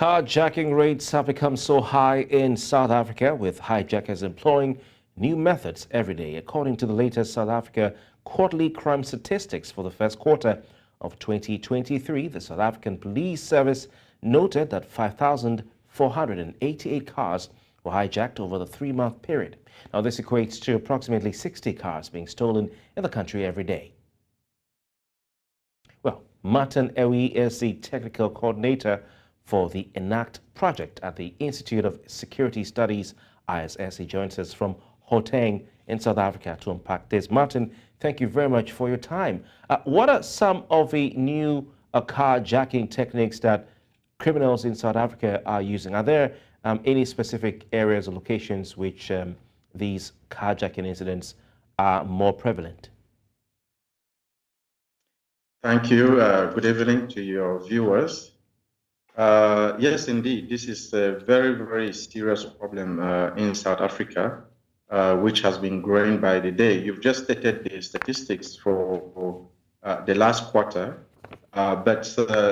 Carjacking rates have become so high in South Africa, with hijackers employing new methods every day. According to the latest South Africa quarterly crime statistics for the first quarter of 2023, the South African Police Service noted that 5,488 cars were hijacked over the 3-month period. Now, this equates to approximately 60 cars being stolen in the country every day. Well, Martin Ewi is the technical coordinator for the ENACT project at the Institute of Security Studies, ISS. He joins us from Gauteng in South Africa to unpack this. Martin, thank you very much for your time. What are some of the new carjacking techniques that criminals in South Africa are using? Are there any specific areas or locations which these carjacking incidents are more prevalent? Thank you. Good evening to your viewers. Yes, indeed, this is a very, very serious problem in South Africa, which has been growing by the day. You've just stated the statistics for the last quarter, but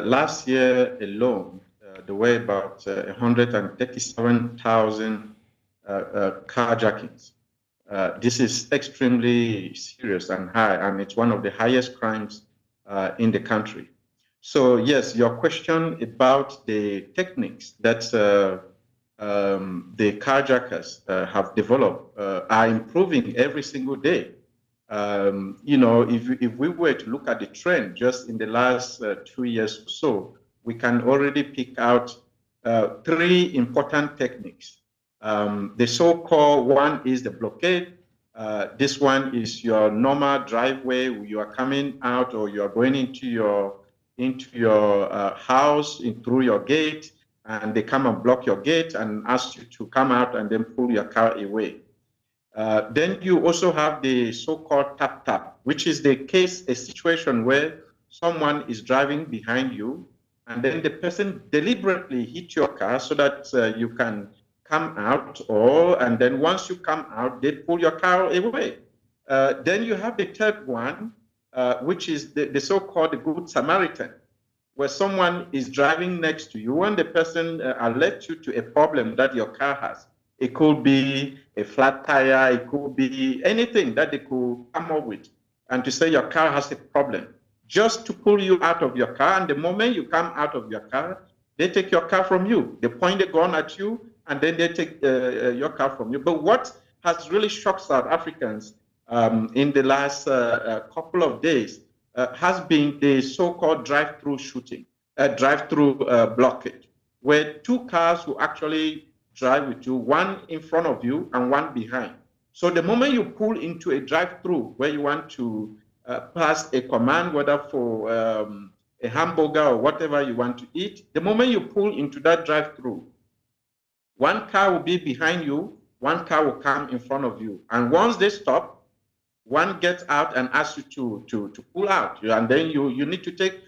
last year alone, there were about 137,000 carjackings. This is extremely serious and high, and it's one of the highest crimes in the country. So yes, your question about the techniques that the carjackers have developed are improving every single day. You know, if we were to look at the trend just in the last 2 years or so, we can already pick out 3 important techniques. The so-called one is the blockade. This one is your normal driveway. You are coming out or you are going into your house through your gate, and they come and block your gate and ask you to come out and then pull your car away. Then you also have the so-called tap-tap, which is a situation where someone is driving behind you, and then the person deliberately hit your car so that you can come out, and then once you come out, they pull your car away. Then you have the third one, which is the so-called Good Samaritan, where someone is driving next to you and the person alerts you to a problem that your car has. It could be a flat tire, it could be anything that they could come up with, and to say your car has a problem, just to pull you out of your car. And the moment you come out of your car, they take your car from you. They point a gun at you, and then they take your car from you. But what has really shocked South Africans in the last couple of days has been the so-called drive-through shooting, drive-through blockade, where 2 cars will actually drive with you, one in front of you and one behind. So the moment you pull into a drive-through where you want to pass a command, whether for a hamburger or whatever you want to eat, the moment you pull into that drive-through, 1 car will be behind you, 1 car will come in front of you. And once they stop, one gets out and asks you to pull out, and then you need to get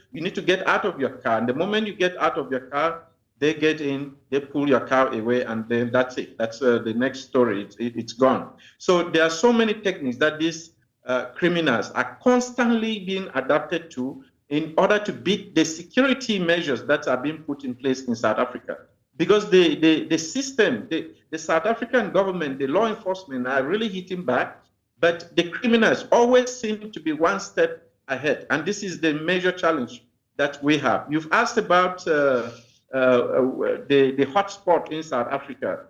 out of your car. And the moment you get out of your car, they get in, they pull your car away, and then that's it. That's the next story. It's gone. So there are so many techniques that these criminals are constantly being adapted to in order to beat the security measures that are being put in place in South Africa. Because the system, the South African government, the law enforcement are really hitting back, but the criminals always seem to be 1 step ahead. And this is the major challenge that we have. You've asked about the hotspot in South Africa.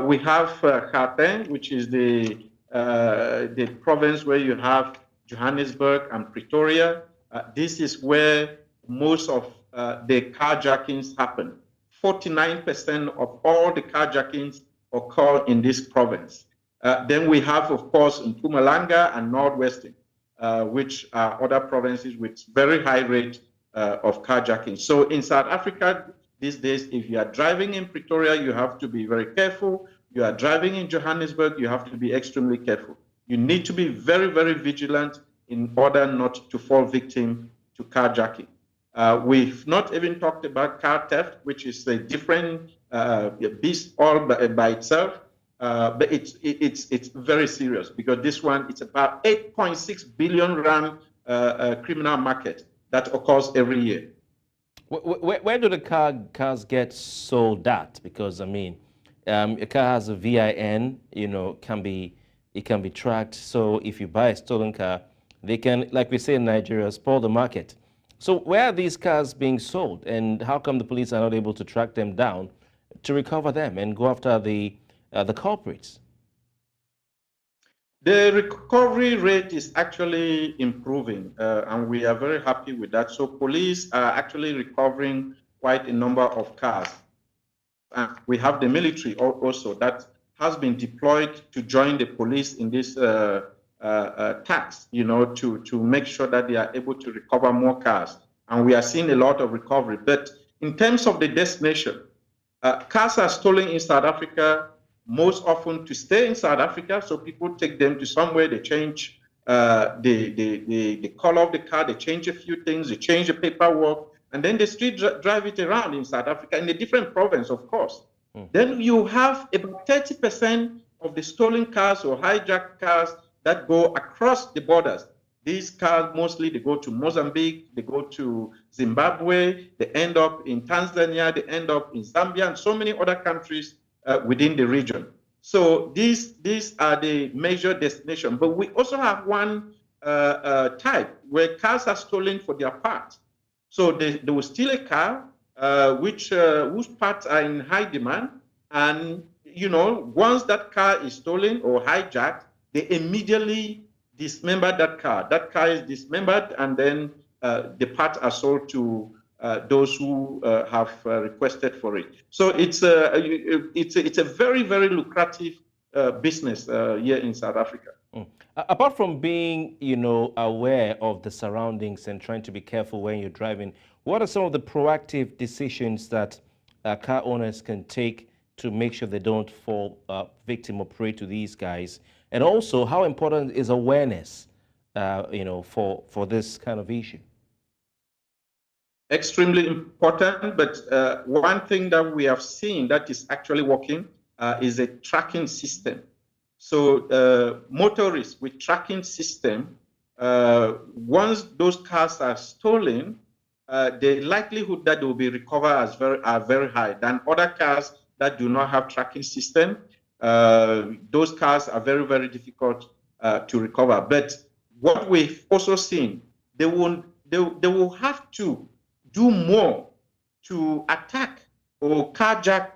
We have Gauteng, which is the province where you have Johannesburg and Pretoria. This is where most of the carjackings happen. 49% of all the carjackings occur in this province. Then we have, of course, Mpumalanga and Northwestern, which are other provinces with very high rate of carjacking. So in South Africa these days, if you are driving in Pretoria, you have to be very careful. You are driving in Johannesburg, you have to be extremely careful. You need to be very, very vigilant in order not to fall victim to carjacking. We've not even talked about car theft, which is a different beast all by itself. But it's very serious, because this one, it's about 8.6 billion rand criminal market that occurs every year. Where do the cars get sold at? Because I mean, a car has a VIN, it can be tracked. So if you buy a stolen car, they can, like we say in Nigeria, spoil the market. So where are these cars being sold, and how come the police are not able to track them down to recover them and go after the culprits? The recovery rate is actually improving, and we are very happy with that. So police are actually recovering quite a number of cars. And we have the military also that has been deployed to join the police in this task, to make sure that they are able to recover more cars. And we are seeing a lot of recovery. But in terms of the destination, cars are stolen in South Africa most often to stay in South Africa. So people take them to somewhere, they change the color of the car, they change a few things, they change the paperwork, and then they street drive it around in South Africa in a different province, of course. Then you have about 30% of the stolen cars or hijacked cars that go across the borders. These cars mostly, they go to Mozambique, they go to Zimbabwe, they end up in Tanzania, they end up in Zambia, and so many other countries within the region. So these are the major destinations. But we also have one type where cars are stolen for their parts. So they will steal a car whose parts are in high demand, and once that car is stolen or hijacked, they immediately dismember that car. That car is dismembered, and then the parts are sold to those who have requested for it. So it's a very, very lucrative business here in South Africa. Apart from being, aware of the surroundings and trying to be careful when you're driving, what are some of the proactive decisions that car owners can take to make sure they don't fall victim or prey to these guys? And also, how important is awareness, for this kind of issue? Extremely important, but one thing that we have seen that is actually working is a tracking system. So motorists with tracking system, once those cars are stolen, the likelihood that they will be recovered are very high than other cars that do not have tracking system. Those cars are very, very difficult to recover. But what we've also seen, they will have to do more to attack or carjack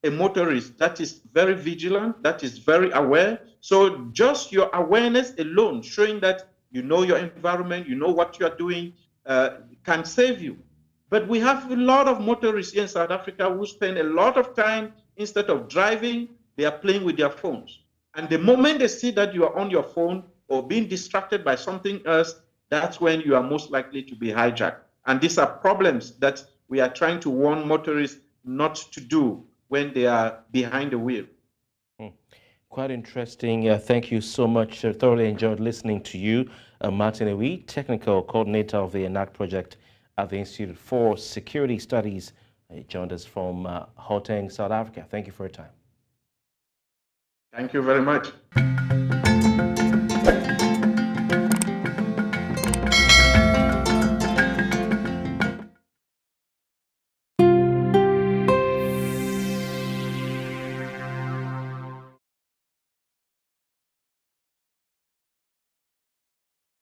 a motorist that is very vigilant, that is very aware. So just your awareness alone, showing that you know your environment, you know what you are doing, can save you. But we have a lot of motorists here in South Africa who spend a lot of time, instead of driving, they are playing with their phones. And the moment they see that you are on your phone or being distracted by something else, that's when you are most likely to be hijacked. And these are problems that we are trying to warn motorists not to do when they are behind the wheel. Quite interesting. Thank you so much. Thoroughly enjoyed listening to you. Martin Ewi, Technical Coordinator of the ENACT project at the Institute for Security Studies, joined us from Gauteng, South Africa. Thank you for your time. Thank you very much.